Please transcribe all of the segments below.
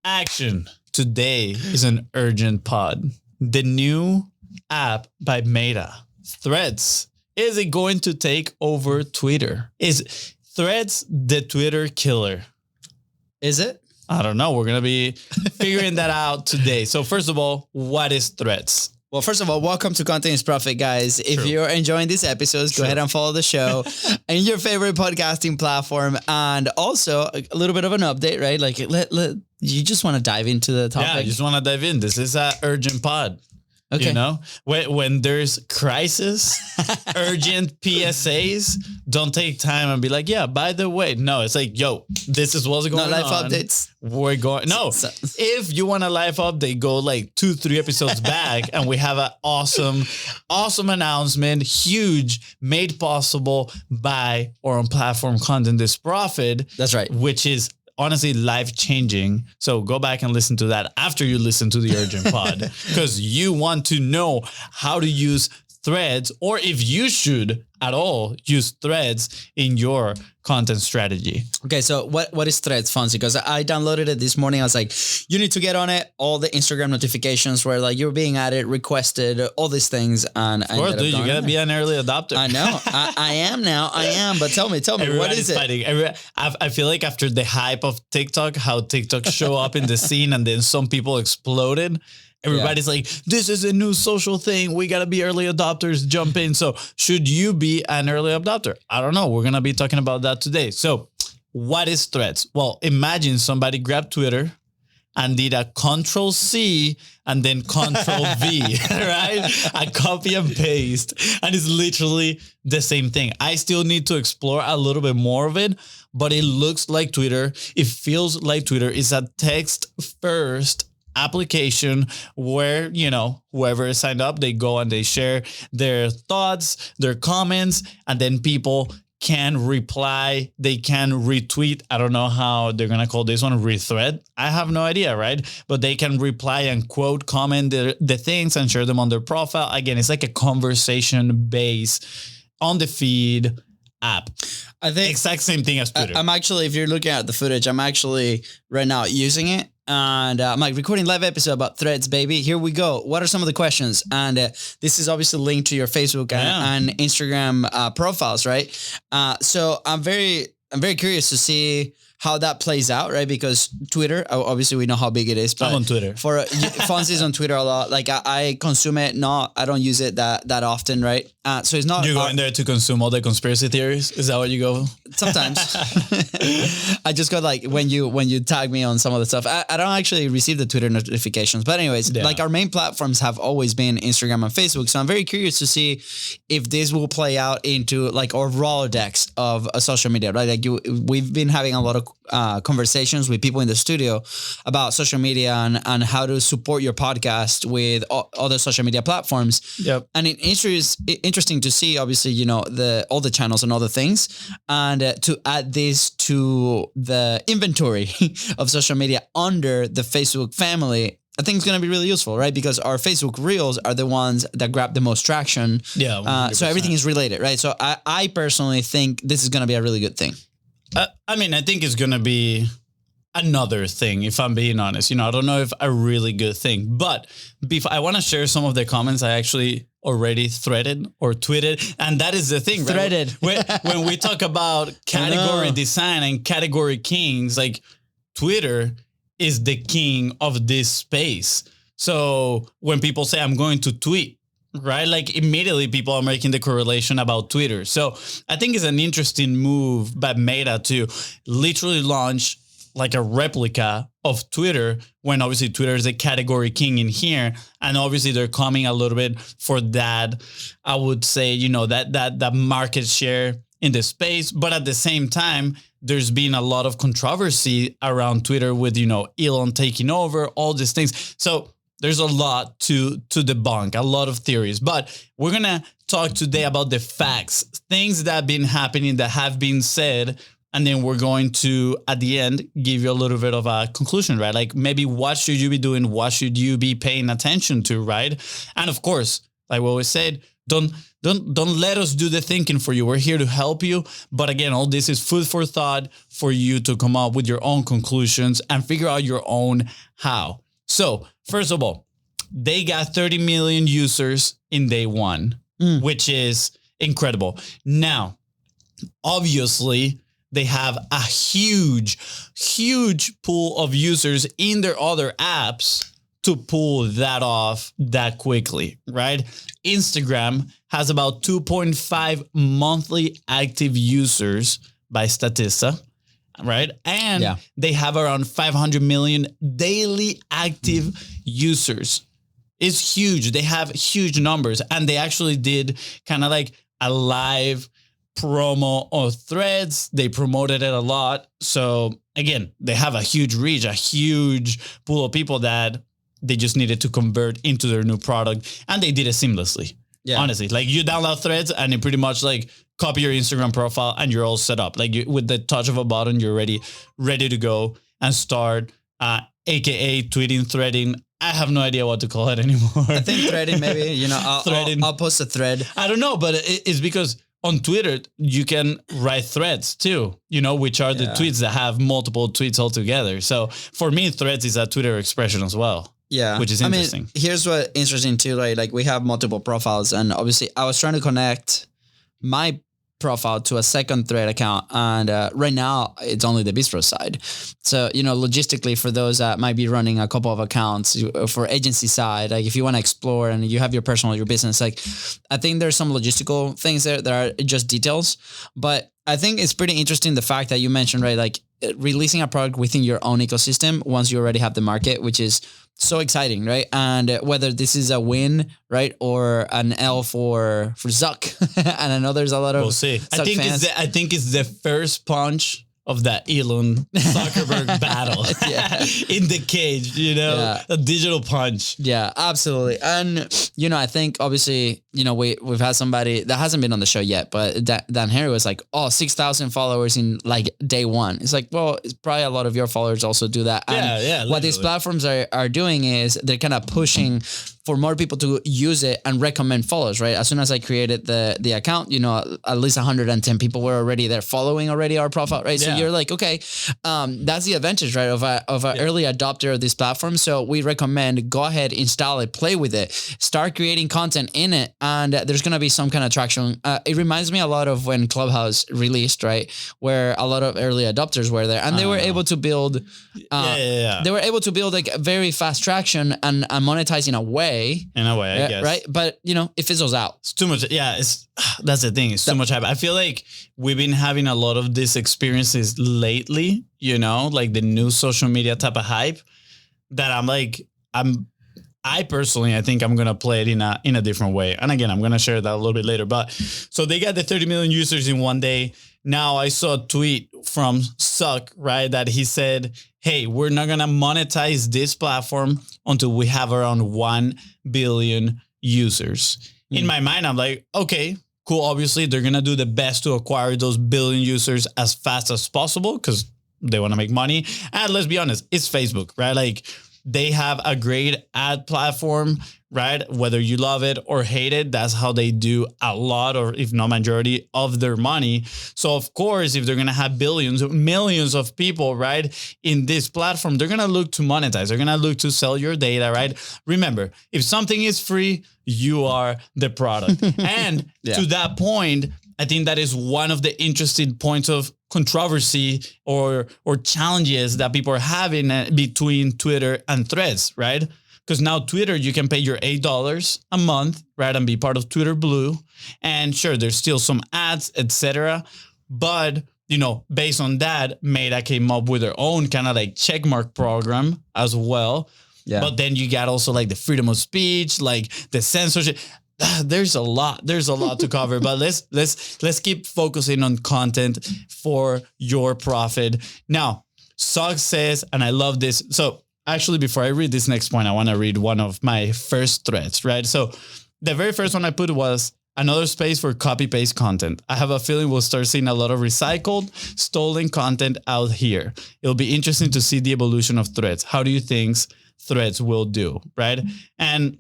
Action. Today is an urgent pod. The new app by Meta, Threads. Is it going to take over Twitter? Is Threads the Twitter killer? Is it? I don't know. We're going to be figuring that out today. So first of all, what is Threads? Well, first of all, welcome to Content is Profit, guys. If you're enjoying these episodes, go ahead and follow the show in your favorite podcasting platform. And also a little bit of an update, right? Like you just want to dive into the topic. Yeah, I just want to dive in. This is an urgent pod. Okay. You know, when there's crisis, urgent PSAs, don't take time and be like, yeah, by the way, no, it's like, yo, this is what's going on. Not live updates. We're going, no, if you want a live update, go like 2-3 episodes back and we have an awesome announcement, huge, made possible by or on platform Content is Profit. That's right. Which is honestly life-changing. So go back and listen to that after you listen to the urgent pod, because you want to know how to use Threads, or if you should at all use Threads in your content strategy. Okay, so what is Threads, Fonzie? Because I downloaded it this morning. I was like, you need to get on it. All the Instagram notifications were like, you're being added, requested, all these things. And of course, dude, you gotta be an early adopter. I know. I am now. I am. But tell me, what is it? Fighting. I feel like after the hype of TikTok, how TikTok show up in the scene and then some people exploded. Everybody's like, this is a new social thing. We got to be early adopters, jump in. So should you be an early adopter? I don't know. We're going to be talking about that today. So what is Threads? Well, imagine somebody grabbed Twitter and did a Control-C and then Control-V, right? A copy and paste. And it's literally the same thing. I still need to explore a little bit more of it, but it looks like Twitter. It feels like Twitter is a text-first application where, you know, whoever is signed up, they go and they share their thoughts, their comments, and then people can reply, they can retweet. I don't know how they're going to call this one, rethread. I have no idea, right? But they can reply and quote, comment the things and share them on their profile. Again, it's like a conversation base on the feed app. I think exact same thing as Twitter. I'm actually, if you're looking at the footage, I'm actually right now using it. And I'm like recording live episode about Threads, baby. Here we go. What are some of the questions? And this is obviously linked to your Facebook and Instagram profiles, right? So I'm very curious to see how that plays out, right? Because Twitter, obviously we know how big it is. But I'm on Twitter. For Fonzie's on Twitter a lot. Like I consume it, I don't use it that often, right? So it's not. You go in there to consume all the conspiracy theories? Is that what you go? Sometimes. I just got like when you tag me on some of the stuff. I don't actually receive the Twitter notifications, but anyways, like our main platforms have always been Instagram and Facebook. So I'm very curious to see if this will play out into like our Rolodex of social media, right? Like we've been having a lot of conversations with people in the studio about social media and how to support your podcast with other social media platforms. Yep. And it's interesting to see, obviously, you know, all the channels and other things, and to add this to the inventory of social media under the Facebook family. I think it's going to be really useful, right? Because our Facebook Reels are the ones that grab the most traction. Yeah. So everything is related, right? So I personally think this is going to be a really good thing. I mean, I think it's going to be another thing, if I'm being honest. You know, I don't know if a really good thing, but I want to share some of the comments I actually already threaded or tweeted. And that is the thing, right? Threaded. When we talk about category design and category kings, like Twitter is the king of this space. So when people say I'm going to tweet, right? Like immediately people are making the correlation about Twitter. So I think it's an interesting move by Meta to literally launch like a replica of Twitter, when obviously Twitter is a category king in here. And obviously they're coming a little bit for that, I would say, you know, that market share in the space. But at the same time, there's been a lot of controversy around Twitter with, you know, Elon taking over, all these things. So there's a lot to debunk, a lot of theories, but we're going to talk today about the facts, things that have been happening, that have been said. And then we're going to, at the end, give you a little bit of a conclusion, right? Like maybe what should you be doing? What should you be paying attention to, right? And of course, like we always said, Don't let us do the thinking for you. We're here to help you. But again, all this is food for thought for you to come up with your own conclusions and figure out your own how. So first of all, they got 30 million users in day one, which is incredible. Now, obviously, they have a huge pool of users in their other apps to pull that off that quickly, right? Instagram has about 2.5 monthly active users by Statista, right? And they have around 500 million daily active users. It's huge. They have huge numbers, and they actually did kind of like a live promo of Threads. They promoted it a lot. So again, they have a huge reach, a huge pool of people that they just needed to convert into their new product, and they did it seamlessly. Yeah. Honestly, like you download Threads and you pretty much like copy your Instagram profile and you're all set up. Like with the touch of a button, you're ready to go and start, AKA tweeting, threading. I have no idea what to call it anymore. I think threading, maybe, you know, I'll post a thread. I don't know, but it's because on Twitter, you can write threads too, you know, which are the tweets that have multiple tweets all together. So for me, threads is a Twitter expression as well. Yeah. Which is interesting. I mean, here's what interesting too, right? Like we have multiple profiles, and obviously I was trying to connect my profile to a second thread account, and right now it's only the BIZBROS side. So, you know, logistically, for those that might be running a couple of accounts for agency side, like if you want to explore and you have your personal, your business, like I think there's some logistical things there that are just details, but I think it's pretty interesting the fact that you mentioned, right? Like releasing a product within your own ecosystem once you already have the market, which is so exciting, right? And whether this is a win, right, or an L for Zuck, and I know there's a lot of we'll see. I think it's the first punch of that Elon Zuckerberg battle in the cage, you know, a digital punch. Yeah, absolutely. And, you know, I think obviously, you know, we've had somebody that hasn't been on the show yet, but Dan Harry was like, 6,000 followers in like day one. It's like, well, it's probably a lot of your followers also do that. And what these platforms are doing is they're kind of pushing for more people to use it and recommend follows, right? As soon as I created the account, you know, at least 110 people were already there following already our profile, right? So you're like, okay, that's the advantage, right, of an early adopter of this platform. So we recommend go ahead, install it, play with it, start creating content in it, and there's going to be some kind of traction. It reminds me a lot of when Clubhouse released, right, where a lot of early adopters were there, and they were able to build, they were able to build like very fast traction and monetize in a way, I guess. Right. But, you know, it fizzles out. It's too much. Yeah. That's the thing. It's too much hype. I feel like we've been having a lot of these experiences lately, you know, like the new social media type of hype that I personally, I think I'm going to play it in a different way. And again, I'm going to share that a little bit later, but so they got the 30 million users in one day. Now I saw a tweet from Suck, right, that he said, hey, we're not going to monetize this platform until we have around 1 billion users. In my mind, I'm like, okay, cool. Obviously, they're going to do the best to acquire those billion users as fast as possible because they want to make money. And let's be honest, it's Facebook, right? Like they have a great ad platform, right? Whether you love it or hate it, that's how they do a lot, or if not majority of their money. So of course, if they're going to have billions, millions of people, right, in this platform, they're going to look to monetize. They're going to look to sell your data, right? Remember, if something is free, you are the product. And to that point, I think that is one of the interesting points of controversy or challenges that people are having between Twitter and Threads, right? Because now Twitter, you can pay your $8 a month, right, and be part of Twitter Blue. And sure, there's still some ads, etc. But, you know, based on that, Meta came up with their own kind of like checkmark program as well. Yeah. But then you got also like the freedom of speech, like the censorship. There's a lot to cover, but let's keep focusing on content for your profit. Now, Sog says, and I love this. So actually, before I read this next point, I want to read one of my first threads, right? So the very first one I put was another space for copy-paste content. I have a feeling we'll start seeing a lot of recycled, stolen content out here. It'll be interesting to see the evolution of Threads. How do you think Threads will do, right? And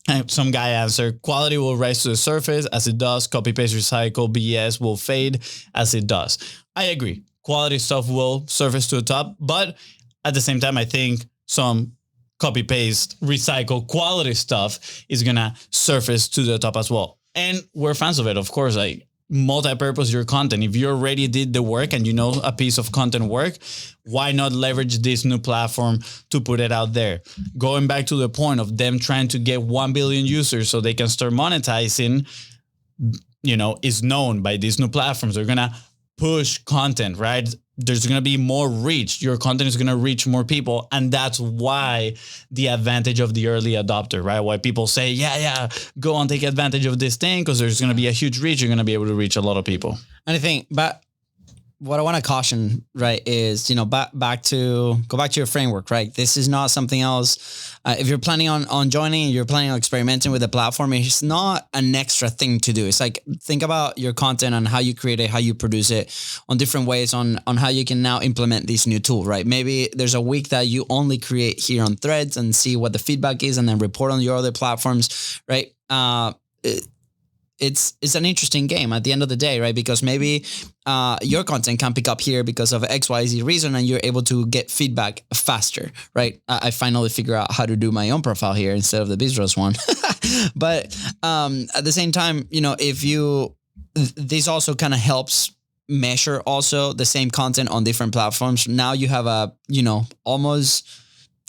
And some guy answered, quality will rise to the surface as it does. Copy, paste, recycle, BS will fade as it does. I agree. Quality stuff will surface to the top. But at the same time, I think some copy, paste, recycle quality stuff is going to surface to the top as well. And we're fans of it, of course. Like, multi-purpose your content. If you already did the work and you know a piece of content work, why not leverage this new platform to put it out there? Going back to the point of them trying to get 1 billion users so they can start monetizing, is known by these new platforms. They're going to push content, right? There's going to be more reach. Your content is going to reach more people. And that's why the advantage of the early adopter, right? Why people say, yeah, go and take advantage of this thing because there's going to be a huge reach. You're going to be able to reach a lot of people. And I think, but what I want to caution, right, is, go back to your framework, right? This is not something else. If you're planning on joining, you're planning on experimenting with the platform, it's not an extra thing to do. It's like, think about your content and how you create it, how you produce it on different ways on how you can now implement this new tool, right? Maybe there's a week that you only create here on Threads and see what the feedback is and then report on your other platforms, right? It's an interesting game at the end of the day, right? Because maybe your content can pick up here because of XYZ reason and you're able to get feedback faster, right? I finally figure out how to do my own profile here instead of the BIZBROS one. But at the same time, this also kind of helps measure also the same content on different platforms. Now you have almost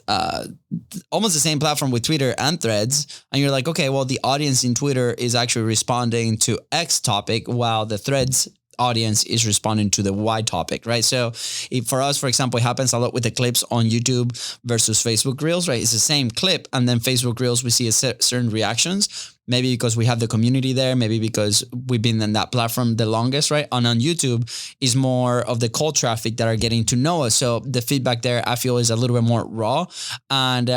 the same platform with Twitter and Threads. And you're like, okay, well, the audience in Twitter is actually responding to X topic while the Threads audience is responding to the Y topic, right? So if for us, for example, it happens a lot with the clips on YouTube versus Facebook Reels, right? It's the same clip. And then Facebook Reels, we see certain reactions. Maybe because we have the community there, maybe because we've been in that platform the longest, right? And on YouTube is more of the cold traffic that are getting to know us. So the feedback there, I feel, is a little bit more raw and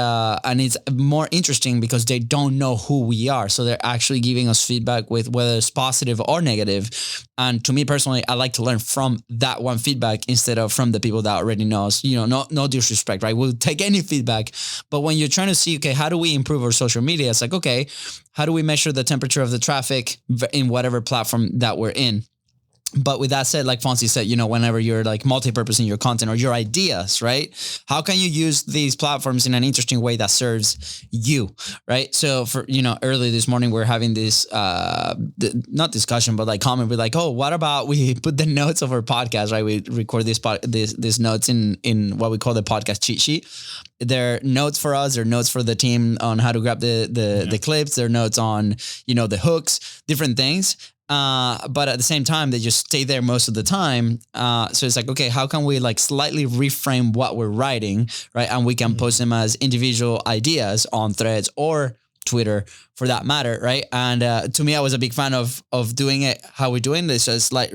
it's more interesting because they don't know who we are. So they're actually giving us feedback with whether it's positive or negative. And to me personally, I like to learn from that one feedback instead of from the people that already know us. No disrespect, right? We'll take any feedback. But when you're trying to see, okay, how do we improve our social media? It's like, okay, how do we measure the temperature of the traffic in whatever platform that we're in? But with that said, like Fonzie said, whenever you're like multi-purposing your content or your ideas, right? How can you use these platforms in an interesting way that serves you, right? So for, early this morning, we're having this, not discussion, but like comment with like, oh, what about we put the notes of our podcast, right? We record this notes in what we call the podcast cheat sheet. They're notes for us, they're notes for the team on how to grab the clips, they're notes on, the hooks, different things. But at the same time, they just stay there most of the time. So it's like, okay, how can we like slightly reframe what we're writing, right? And we can post them as individual ideas on Threads or Twitter for that matter, right? And to me, I was a big fan of doing it how we're doing this. So slight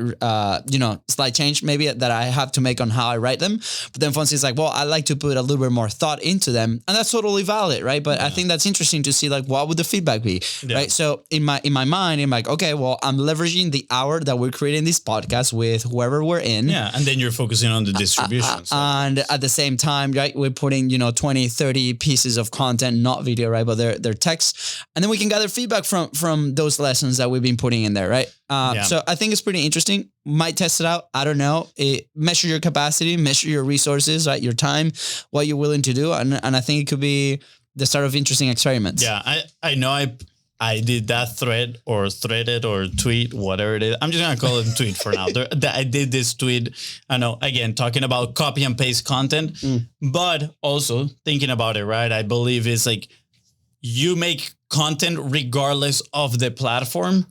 change maybe that I have to make on how I write them. But then Fonzie's like, well, I like to put a little bit more thought into them, and that's totally valid, right? But I think that's interesting to see like what would the feedback be, right? So in my mind, I'm like, okay, well, I'm leveraging the hour that we're creating this podcast with whoever we're in. Yeah, and then you're focusing on the distribution. And at the same time, right, we're putting 20, 30 pieces of content, not video, right, but they're text, and then we can gather feedback from those lessons that we've been putting in there, right? So I think it's pretty interesting. Might test it out. I don't know. Measure your capacity, measure your resources, right? Your time, what you're willing to do. And I think it could be the start of interesting experiments. Yeah, I know I did that thread or threaded or tweet, whatever it is. I'm just going to call it a tweet for now. I did this tweet, I know, again, talking about copy and paste content, but also thinking about it, right? I believe it's like you make content regardless of the platform,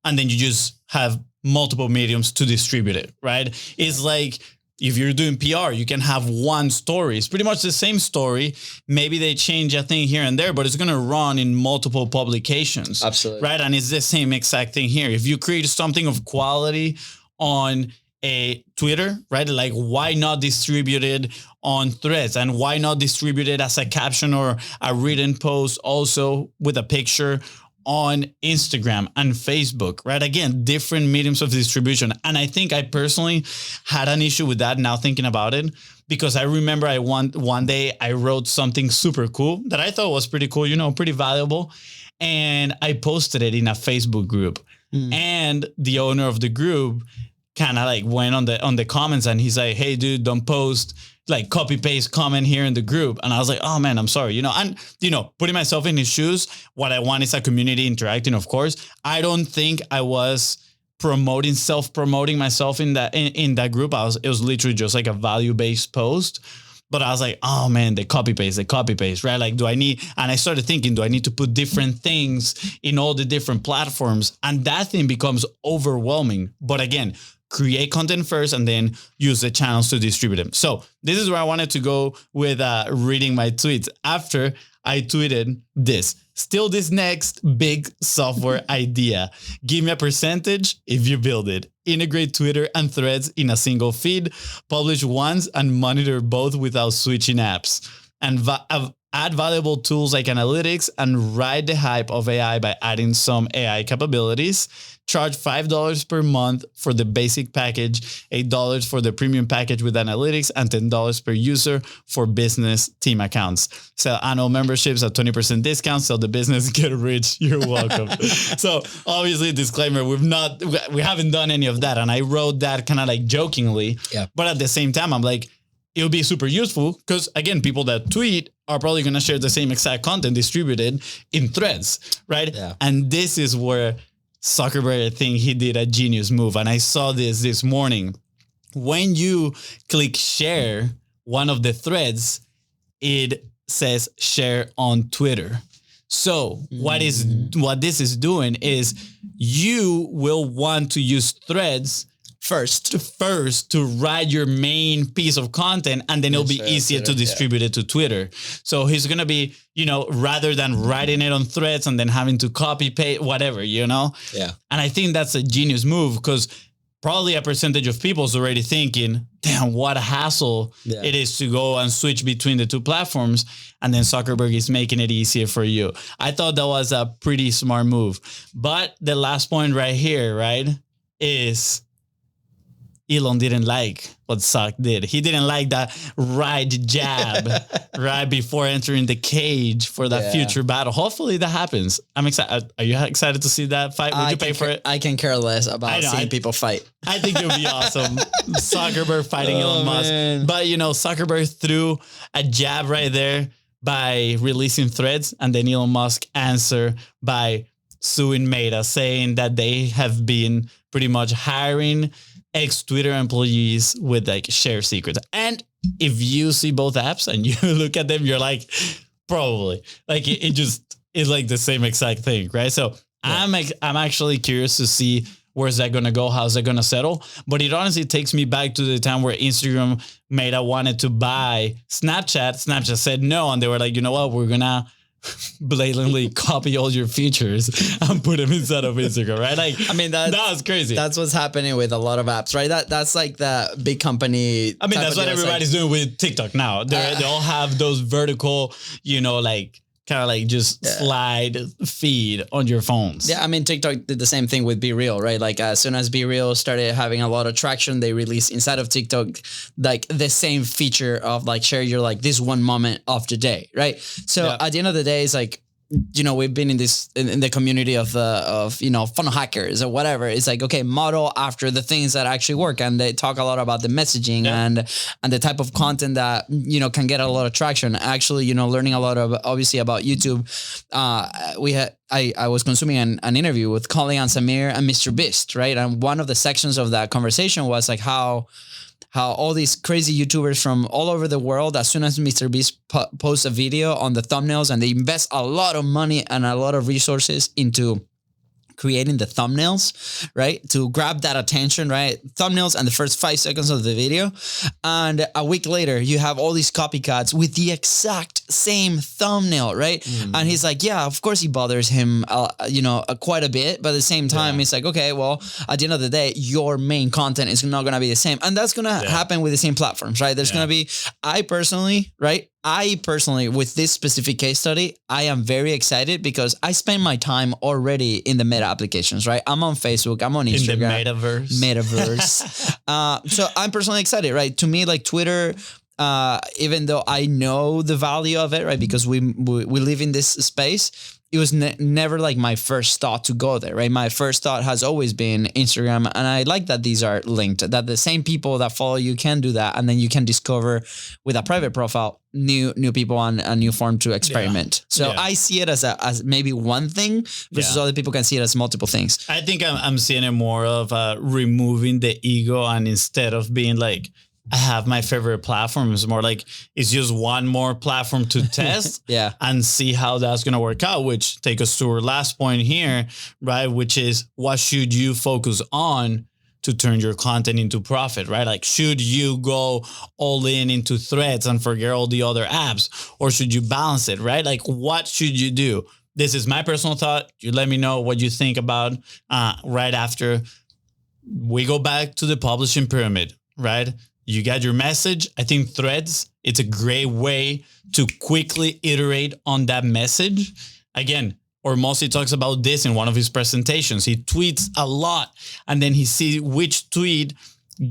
and then you just have multiple mediums to distribute it, right? It's like if you're doing PR, you can have one story. It's pretty much the same story. Maybe they change a thing here and there, but it's going to run in multiple publications. Absolutely. Right? And it's the same exact thing here. If you create something of quality on a Twitter, right? Like, why not distribute it on Threads? And why not distribute it as a caption or a written post also with a picture on Instagram and Facebook, right? Again, different mediums of distribution. And I think I personally had an issue with that now thinking about it, because I remember one day I wrote something super cool that I thought was pretty cool, pretty valuable. and I posted it in a Facebook group. And the owner of the group kind of like went on the comments, and he's like, hey dude, don't post, like copy paste comment here in the group. And I was like, oh man, I'm sorry, and putting myself in his shoes, what I want is a community interacting, of course. I don't think I was self-promoting myself in that group. It was literally just like a value-based post. But I was like, oh man, the copy paste, right? Like, and I started thinking, do I need to put different things in all the different platforms? And that thing becomes overwhelming. But again, create content first and then use the channels to distribute them. So this is where I wanted to go with reading my tweets. After I tweeted this, still this next big software idea. Give me a percentage if you build it. Integrate Twitter and Threads in a single feed. Publish once and monitor both without switching apps. And add valuable tools like analytics and ride the hype of AI by adding some AI capabilities. Charge $5 per month for the basic package, $8 for the premium package with analytics, and $10 per user for business team accounts. Sell annual memberships at 20% discount. Sell the business, get rich. You're welcome. So obviously, disclaimer, we haven't done any of that. And I wrote that kind of like jokingly. Yeah. But at the same time, I'm like, it'll be super useful because, again, people that tweet are probably going to share the same exact content distributed in Threads, right? Yeah. And this is where Zuckerberg, I think he did a genius move. And I saw this morning. When you click share one of the threads, it says share on Twitter. So what this is doing is you will want to use Threads first to write your main piece of content, and then it'll be easier to distribute it to Twitter. So he's going to be, rather than writing it on Threads and then having to copy paste, whatever, Yeah. And I think that's a genius move because probably a percentage of people is already thinking, damn, what a hassle it is to go and switch between the two platforms. And then Zuckerberg is making it easier for you. I thought that was a pretty smart move. But the last point right here, right, is Elon didn't like what Zuck did. He didn't like that right jab right before entering the cage for that future battle. Hopefully that happens. I'm excited. Are you excited to see that fight? Would you pay for it? I can care less about seeing people fight. I think it would be awesome. Zuckerberg fighting Elon Musk. Man. But, Zuckerberg threw a jab right there by releasing Threads, and then Elon Musk answered by suing Meta, saying that they have been pretty much hiring ex-Twitter employees with like share secrets. And if you see both apps and you look at them, you're like, probably like it's like the same exact thing, right? So I'm actually curious to see where's that going to go? How's that going to settle? But it honestly takes me back to the time where Instagram Meta wanted to buy Snapchat. Snapchat said no. And they were like, you know what? We're going to blatantly copy all your features and put them inside of Instagram, right? Like, I mean, that was crazy. That's what's happening with a lot of apps, right? That's like the big company. I mean, that's what everybody's doing with TikTok now. They all have those vertical, like kind of like just slide feed on your phones. Yeah, I mean, TikTok did the same thing with Be Real, right? Like as soon as Be Real started having a lot of traction, they released inside of TikTok like the same feature of like share your like this one moment of the day, right? So at the end of the day, it's like, we've been in the community of fun hackers or whatever. It's like, okay, model after the things that actually work. And they talk a lot about the messaging and the type of content that, can get a lot of traction. Actually, learning a lot of obviously about YouTube. I was consuming an interview with Colin and Samir and Mr. Beast, right? And one of the sections of that conversation was like how all these crazy YouTubers from all over the world, as soon as Mr. Beast posts a video on the thumbnails, and they invest a lot of money and a lot of resources into creating the thumbnails, right? To grab that attention, right? Thumbnails and the first 5 seconds of the video. And a week later, you have all these copycats with the exact same thumbnail, right? Mm. And he's like, yeah, of course it bothers him, quite a bit. But at the same time, it's like, okay, well, at the end of the day, your main content is not going to be the same. And that's going to happen with the same platforms, right? There's going to be, I personally, with this specific case study, I am very excited because I spend my time already in the Meta applications, right? I'm on Facebook, I'm on Instagram. In the metaverse. So I'm personally excited, right? To me, like Twitter, even though I know the value of it, right? Because we live in this space. It was never like my first thought to go there, right? My first thought has always been Instagram. And I like that these are linked, that the same people that follow you can do that. And then you can discover with a private profile, new people on a new form to experiment. So I see it as maybe one thing versus other people can see it as multiple things. I think I'm seeing it more of removing the ego, and instead of being like, I have my favorite platform, it's more like it's just one more platform to test and see how that's going to work out, which take us to our last point here, right? Which is, what should you focus on to turn your content into profit, right? Like, should you go all in into Threads and forget all the other apps, or should you balance it, right? Like, what should you do? This is my personal thought. You let me know what you think about right after we go back to the publishing pyramid, right? You got your message. I think Threads, it's a great way to quickly iterate on that message. Again, Hormozi talks about this in one of his presentations. He tweets a lot, and then he sees which tweet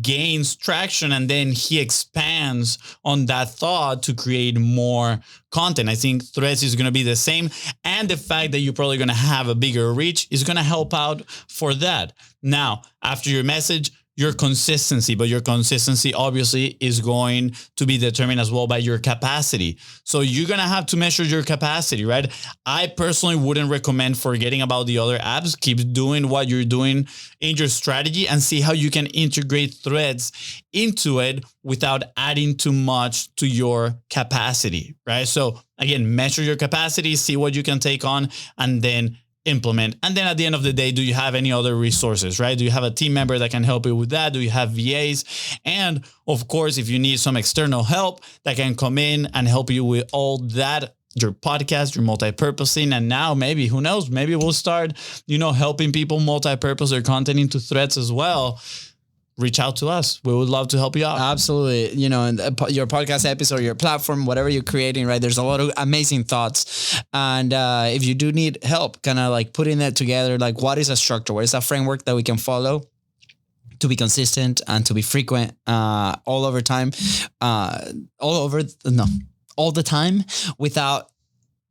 gains traction, and then he expands on that thought to create more content. I think Threads is going to be the same. And the fact that you're probably going to have a bigger reach is going to help out for that. Now, after your message, your consistency, but your consistency obviously is going to be determined as well by your capacity. So you're going to have to measure your capacity, right? I personally wouldn't recommend forgetting about the other apps. Keep doing what you're doing in your strategy and see how you can integrate Threads into it without adding too much to your capacity, right? So again, measure your capacity, see what you can take on, and then implement. And then at the end of the day, do you have any other resources, right? Do you have a team member that can help you with that? Do you have VAs? And of course, if you need some external help that can come in and help you with all that, your podcast, your multi-purposing, and now maybe, who knows, maybe we'll start, helping people multi-purpose their content into Threads as well. Reach out to us. We would love to help you out. Absolutely. In your podcast episode, your platform, whatever you're creating, right? There's a lot of amazing thoughts. And if you do need help, kind of like putting that together, like what is a structure? What is a framework that we can follow to be consistent and to be frequent all the time without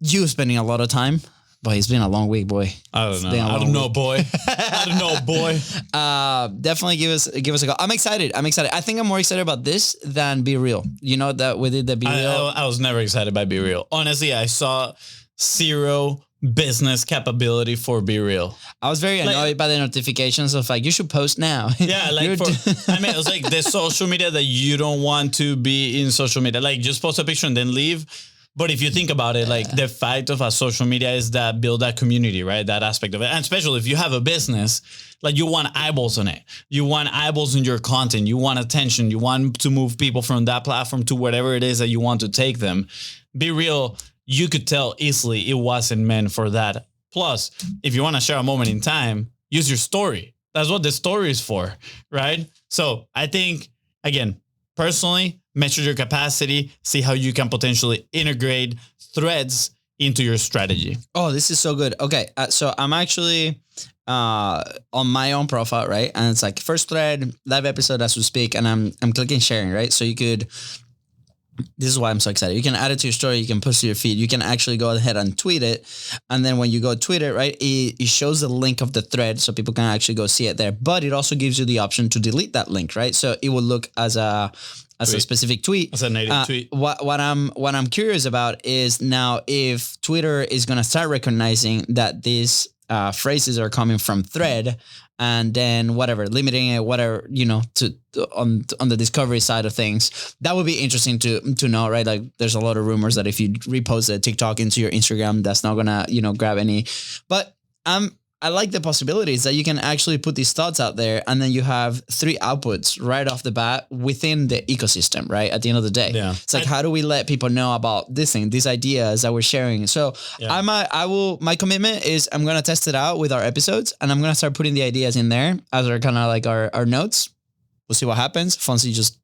you spending a lot of time. Boy, it's been a long week, boy. I don't know, boy. Definitely give us a call. I'm excited. I think I'm more excited about this than Be Real. You know that we did the Be Real. I was never excited by Be Real. Honestly, I saw zero business capability for Be Real. I was very annoyed by the notifications of like, you should post now. Yeah, it was like the social media that you don't want to be in social media. Like, just post a picture and then leave. But if you think about it, like the fact of a social media is that build that community, right? That aspect of it. And especially if you have a business, like you want eyeballs on it. You want eyeballs on your content. You want attention. You want to move people from that platform to whatever it is that you want to take them. Be Real, you could tell easily it wasn't meant for that. Plus, if you want to share a moment in time, use your story. That's what the story is for, right? So I think, again, personally, measure your capacity, see how you can potentially integrate Threads into your strategy. Oh, this is so good. Okay. So I'm actually on my own profile, right? And it's like first thread, live episode as we speak, and I'm clicking sharing, right? So you could, this is why I'm so excited. You can add it to your story. You can post to your feed. You can actually go ahead and tweet it. And then when you go tweet it, right, it shows the link of the thread so people can actually go see it there. But it also gives you the option to delete that link, right? So it will look as a specific tweet. As a native tweet. What I'm curious about is now if Twitter is going to start recognizing that these phrases are coming from thread, and then limiting it, on the discovery side of things, that would be interesting to know, right? Like there's a lot of rumors that if you repost a TikTok into your Instagram, that's not gonna, grab any, but I like the possibilities that you can actually put these thoughts out there and then you have 3 outputs right off the bat within the ecosystem, right? At the end of the day. Yeah. It's like, how do we let people know about this thing, these ideas that we're sharing? So my commitment is I'm going to test it out with our episodes and I'm going to start putting the ideas in there as our kind of like our notes. We'll see what happens. Fonzie just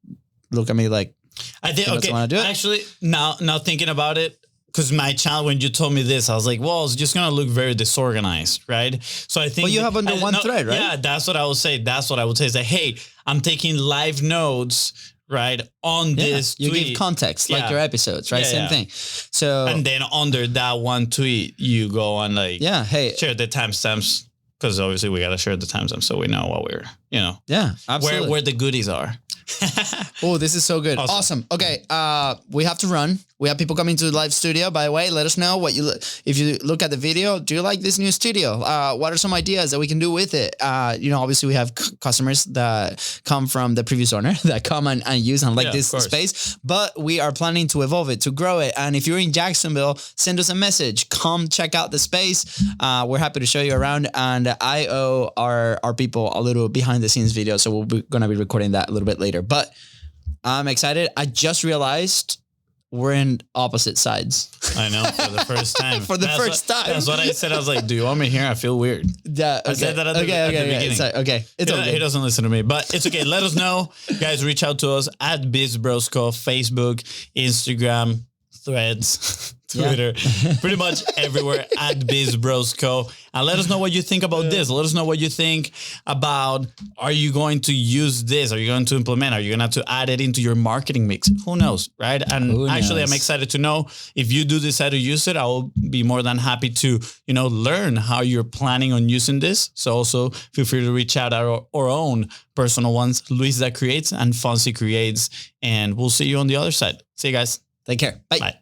look at me like, I think, okay, actually now thinking about it, because my channel, when you told me this, I was like, well, it's just going to look very disorganized, right? So I think... Well, you have under one thread, right? Yeah, that's what I would say. That's what I would say is that, hey, I'm taking live notes, right? On this you tweet. give context like your episodes, right? Same thing. So and then under that one tweet, you go and like hey, share the timestamps, because obviously we gotta share the timestamps so we know what we're absolutely where the goodies are. Oh, this is so good. Awesome. Okay. We have to run. We have people coming to the live studio. By the way, let us know what if you look at the video, do you like this new studio? What are some ideas that we can do with it? Obviously we have customers that come from the previous owner that come and use and like this space, but we are planning to evolve it, to grow it. And if you're in Jacksonville, send us a message, come check out the space. We're happy to show you around, and I owe our people a little behind the scenes video. So we're going to be recording that a little bit later. But I'm excited. I just realized we're in opposite sides. I know, for the first time. First time. That's what I said. I was like, do you want me here? I feel weird. Yeah, okay. I said that at the beginning. Okay. It's okay. He doesn't listen to me, but it's okay. Let us know. Guys, reach out to us at BIZBROS Co, Facebook, Instagram, Threads, Twitter, pretty much everywhere at BIZBROS Co. And let us know what you think about this. Let us know what you think about, are you going to use this? Are you going to implement? Are you going to have to add it into your marketing mix? Who knows, right? And actually, I'm excited to know if you do decide to use it. I will be more than happy to, learn how you're planning on using this. So also feel free to reach out our own personal ones, LUISDA Creates and FONZI Creates. And we'll see you on the other side. See you guys. Take care. Bye. Bye.